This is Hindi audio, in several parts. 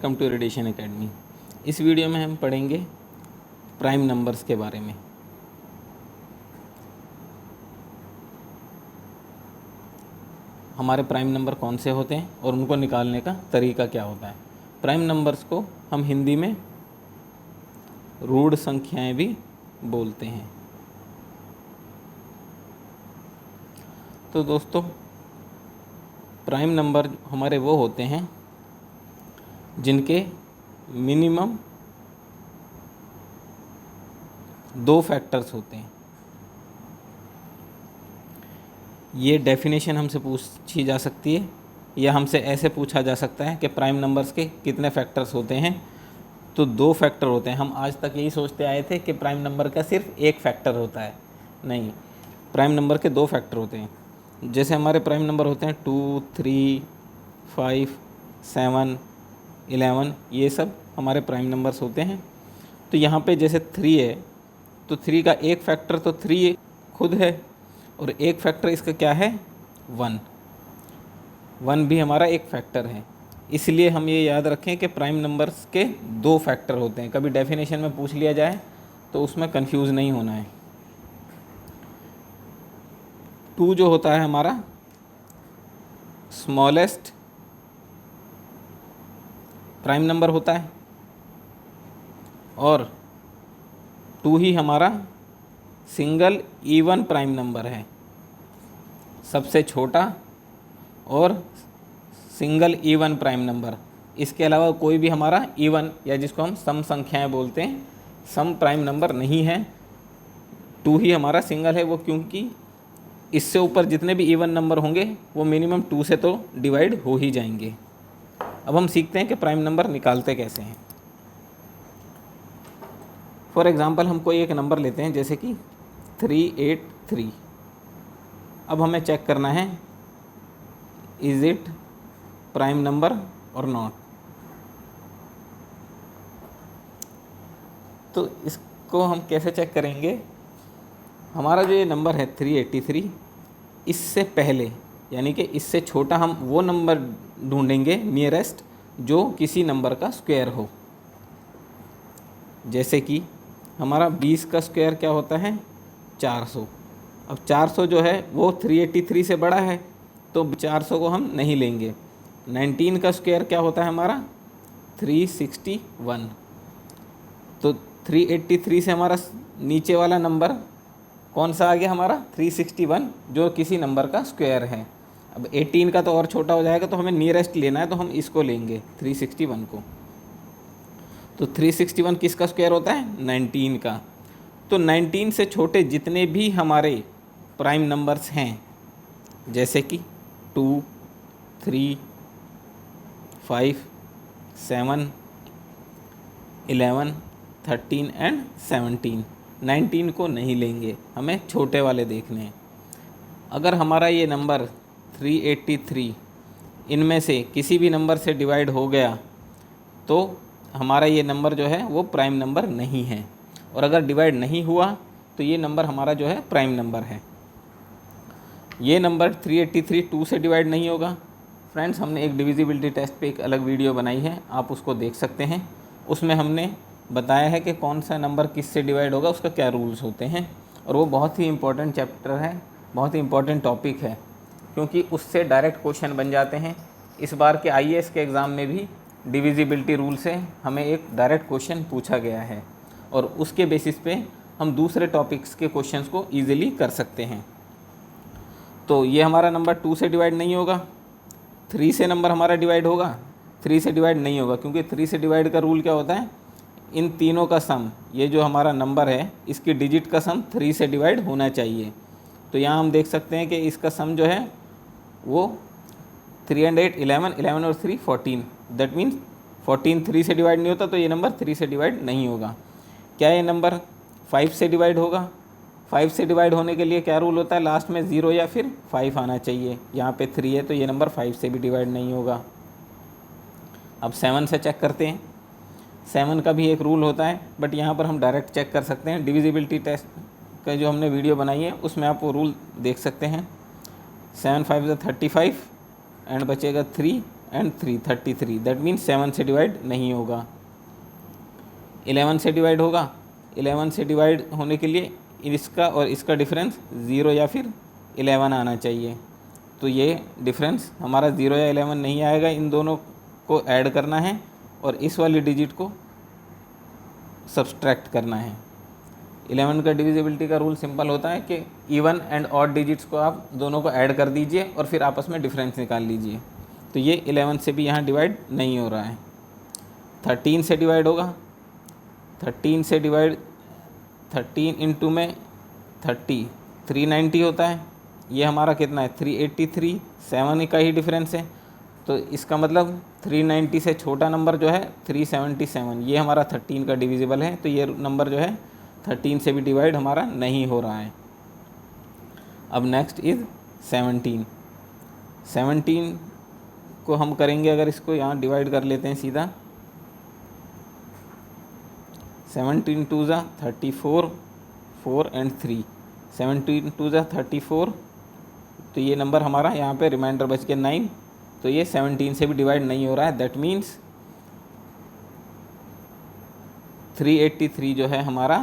Welcome to radiation academy. इस वीडियो में हम पढ़ेंगे प्राइम नंबर्स के बारे में। हमारे प्राइम नंबर कौन से होते हैं और उनको निकालने का तरीका क्या होता है। प्राइम नंबर्स को हम हिंदी में रूढ़ संख्याएं भी बोलते हैं। तो दोस्तों, प्राइम नंबर हमारे वो होते हैं जिनके मिनिमम 2 फैक्टर्स होते हैं। ये डेफिनेशन हमसे पूछी जा सकती है या हमसे ऐसे पूछा जा सकता है कि प्राइम नंबर्स के कितने फैक्टर्स होते हैं। तो 2 फैक्टर होते हैं। हम आज तक यही सोचते आए थे कि प्राइम नंबर का सिर्फ एक फैक्टर होता है। नहीं, प्राइम नंबर के 2 फैक्टर होते हैं। जैसे हमारे प्राइम नंबर होते हैं 2, 3, 5, 7, 11, ये सब हमारे प्राइम नंबर्स होते हैं। तो यहाँ पे जैसे 3 है तो 3 का एक फैक्टर तो 3 खुद है और एक फैक्टर इसका क्या है 1 भी हमारा एक फैक्टर है। इसलिए हम ये याद रखें कि प्राइम नंबर्स के 2 फैक्टर होते हैं। कभी डेफिनेशन में पूछ लिया जाए तो उसमें कंफ्यूज नहीं होना है। 2 जो होता है हमारा स्मॉलेस्ट प्राइम नंबर होता है और 2 ही हमारा सिंगल इवन प्राइम नंबर है, सबसे छोटा और सिंगल इवन प्राइम नंबर। इसके अलावा कोई भी हमारा इवन या जिसको हम सम संख्याएं बोलते हैं, सम प्राइम नंबर नहीं है। 2 ही हमारा सिंगल है, वो क्योंकि इससे ऊपर जितने भी इवन नंबर होंगे वो मिनिमम 2 से तो डिवाइड हो ही जाएंगे। अब हम सीखते हैं कि प्राइम नंबर निकालते कैसे हैं। फॉर एग्ज़ाम्पल हम कोई एक नंबर लेते हैं जैसे कि 383। अब हमें चेक करना है इज़ इट प्राइम नंबर और नॉट। तो इसको हम कैसे चेक करेंगे। हमारा जो ये नंबर है 383, इससे पहले यानी कि इससे छोटा हम वो नंबर ढूंढेंगे नियरेस्ट जो किसी नंबर का स्क्वायर हो। जैसे कि हमारा 20 का स्क्वायर क्या होता है 400। अब 400 जो है वो 383 से बड़ा है तो 400 को हम नहीं लेंगे। 19 का स्क्वायर क्या होता है हमारा 361। तो 383 से हमारा नीचे वाला नंबर कौन सा आ गया हमारा 361, जो किसी नंबर का स्क्वायर है। अब 18 का तो और छोटा हो जाएगा तो हमें नियरेस्ट लेना है, तो हम इसको लेंगे 361 को। तो 361 किसका स्क्वायर होता है 19 का। तो 19 से छोटे जितने भी हमारे प्राइम नंबर्स हैं जैसे कि 2, 3, 5, 7, 11, 13 एंड 17, 19 को नहीं लेंगे, हमें छोटे वाले देखने हैं। अगर हमारा ये नंबर 383 इनमें से किसी भी नंबर से डिवाइड हो गया तो हमारा ये नंबर जो है वो प्राइम नंबर नहीं है। और अगर डिवाइड नहीं हुआ तो ये नंबर हमारा जो है प्राइम नंबर है। ये नंबर 383 2 से डिवाइड नहीं होगा। फ्रेंड्स, हमने एक डिविजिबिलिटी टेस्ट पे एक अलग वीडियो बनाई है, आप उसको देख सकते हैं। उसमें हमने बताया है कि कौन सा नंबर किस से डिवाइड होगा, उसका क्या रूल्स होते हैं। और वो बहुत ही इंपॉर्टेंट चैप्टर है, बहुत ही इंपॉर्टेंट टॉपिक है, क्योंकि उससे डायरेक्ट क्वेश्चन बन जाते हैं। इस बार के IAS के एग्ज़ाम में भी डिविजिबिलिटी रूल से हमें एक डायरेक्ट क्वेश्चन पूछा गया है और उसके बेसिस पे हम दूसरे टॉपिक्स के क्वेश्चंस को ईजिली कर सकते हैं। तो ये हमारा नंबर 2 से डिवाइड नहीं होगा। 3 से नंबर हमारा डिवाइड होगा, 3 से डिवाइड नहीं होगा, क्योंकि 3 से डिवाइड का रूल क्या होता है, इन तीनों का सम, ये जो हमारा नंबर है इसकी डिजिट का सम 3 से डिवाइड होना चाहिए। तो यहाँ हम देख सकते हैं कि इसका सम जो है वो 3 and 8 11, 11 और 3 14। दैट मीन्स 14 3 से डिवाइड नहीं होता, तो ये नंबर 3 से डिवाइड नहीं होगा। क्या ये नंबर 5 से डिवाइड होगा। 5 से डिवाइड होने के लिए क्या रूल होता है, लास्ट में 0 या फिर 5 आना चाहिए। यहाँ पे 3 है तो ये नंबर 5 से भी डिवाइड नहीं होगा। अब 7 से चेक करते हैं। 7 का भी एक रूल होता है, बट यहाँ पर हम डायरेक्ट चेक कर सकते हैं। डिविजिबिलिटी टेस्ट का जो हमने वीडियो बनाई है उसमें आप वो रूल देख सकते हैं। 7 5 35 एंड बचेगा 3 एंड 3 33, दैट मीन्स 7 से डिवाइड नहीं होगा। 11 से डिवाइड होगा। 11 से डिवाइड होने के लिए इसका और इसका डिफरेंस 0 या फिर 11 आना चाहिए। तो ये डिफरेंस हमारा 0 या 11 नहीं आएगा, इन दोनों को ऐड करना है और इस वाली डिजिट को सब्सट्रैक्ट करना है। 11 का डिविजिबिलिटी का रूल सिंपल होता है कि इवन एंड ऑड डिजिट्स को आप दोनों को ऐड कर दीजिए और फिर आपस में डिफरेंस निकाल लीजिए। तो ये 11 से भी यहाँ डिवाइड नहीं हो रहा है। 13 से डिवाइड होगा। 13 से डिवाइड 13 इंटू में 30 390 होता है। ये हमारा कितना है 383, 7 का ही डिफरेंस है। तो इसका मतलब 390 से छोटा नंबर जो है 377, ये हमारा 13 का डिविजिबल है। तो ये नंबर जो है 13 से भी डिवाइड हमारा नहीं हो रहा है। अब नेक्स्ट इज़ 17। 17 को हम करेंगे, अगर इसको यहाँ डिवाइड कर लेते हैं सीधा, 17 2 ज़ा 34, 4 एंड 3, 17 2 ज़ा 34। तो ये नंबर हमारा यहाँ पे रिमाइंडर बच के 9। तो ये 17 से भी डिवाइड नहीं हो रहा है। दैट मीन्स 383 जो है हमारा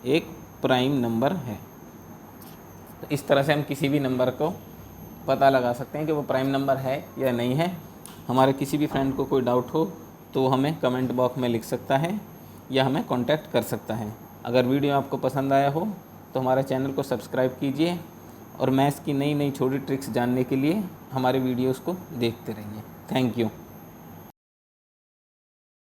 एक प्राइम नंबर है। तो इस तरह से हम किसी भी नंबर को पता लगा सकते हैं कि वो प्राइम नंबर है या नहीं है। हमारे किसी भी फ्रेंड को कोई डाउट हो तो हमें कमेंट बॉक्स में लिख सकता है या हमें कांटेक्ट कर सकता है। अगर वीडियो आपको पसंद आया हो तो हमारे चैनल को सब्सक्राइब कीजिए और मैथ्स की नई नई छोटी ट्रिक्स जानने के लिए हमारे वीडियोस को देखते रहिए। Thank you.